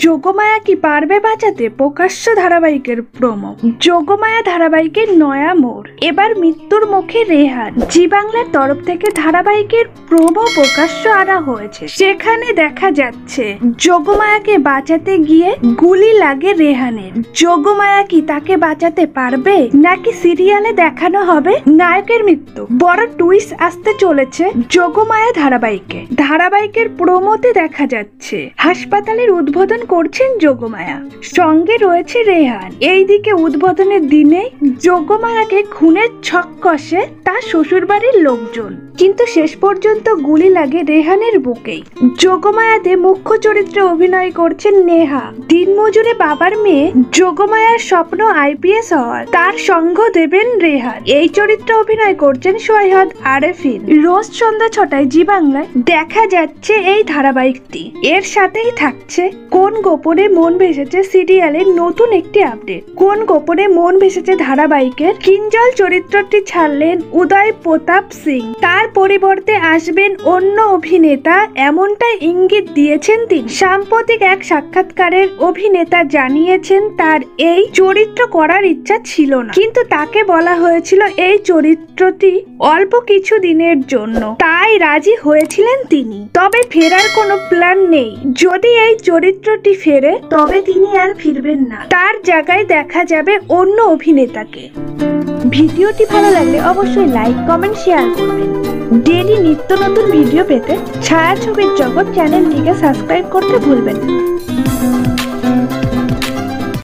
যোগমায়া কি পারবে বাঁচাতে প্রকাশ্য ধারাবাহিকের প্রোমো। যোগমায়া ধারাবাহিকের নয়া মোড়, এবার মৃত্যুর মুখে রেহান। জি বাংলার তরফ থেকে ধারাবাহিকের প্রোমো প্রকাশ্য আনা হয়েছে। সেখানে দেখা যাচ্ছে যোগমায়াকে বাঁচাতে গিয়ে গুলি লাগে রেহানের। যোগমায়া কি তাকে বাঁচাতে পারবে, নাকি সিরিয়ালে দেখানো হবে নায়কের মৃত্যু? বড় টুইস্ট আসতে চলেছে যোগমায়া ধারাবাহিকের প্রোমোতে দেখা যাচ্ছে হাসপাতালের উদ্বোধন করছেন যোগমায়া, সঙ্গে রয়েছে রেহান। এইদিকে উদ্বোধনের দিনে যোগমায়াকে খুনের ছক কষে তার শ্বশুরবাড়ির লোকজন, কিন্তু শেষ পর্যন্ত গুলি লাগে রেহানের বুকেই। যোগমায়াতে মুখ্য চরিত্রে অভিনয় করছেন নেহা। দিনমজুরে বাবার মেয়ে যোগমায়ার স্বপ্ন আইপিএস হওয়ার, তার সঙ্গ দেবেন রেহান। এই চরিত্রে অভিনয় করছেন সৈয়দ আরেফিন। রোজ সন্ধ্যা 6টায় জি বাংলায় দেখা যাচ্ছে এই ধারাবাহিকটি। এর সাথেই থাকছে কোন গোপনে মন ভেসেছে সিরিয়ালের নতুন একটি আপডেট। কোন গোপনে মন ভেসেছে ধারাবাহিকের কিঞ্জল চরিত্রটি ছাড়লেন উদয় প্রতাপ সিং, তার পরিবর্তে আসবেন অন্য অভিনেতা, এমনটাই ইঙ্গিত দিয়েছেন তিনি। সাম্প্রতিক এক সাক্ষাৎকারের অভিনেতা জানিয়েছেন তার এই চরিত্র করার ইচ্ছা ছিল না, কিন্তু তাকে বলা হয়েছিল এই চরিত্রটি অল্প কিছু দিনের জন্য, তাই রাজি হয়েছিলেন তিনি। তবে ফেরার কোনো প্ল্যান নেই। যদি এই চরিত্রটি ফেরে তবে তিনি আর ফিরবেন না, তার জায়গায় দেখা যাবে অন্য অভিনেতাকে। ভিডিওটি ভালো লাগলে অবশ্যই লাইক, কমেন্ট, শেয়ার করবেন। ডেইলি নিত্য নতুন ভিডিও পেতে ছায়াছবির জগৎ চ্যানেলটিকে সাবস্ক্রাইব করতে ভুলবেন না।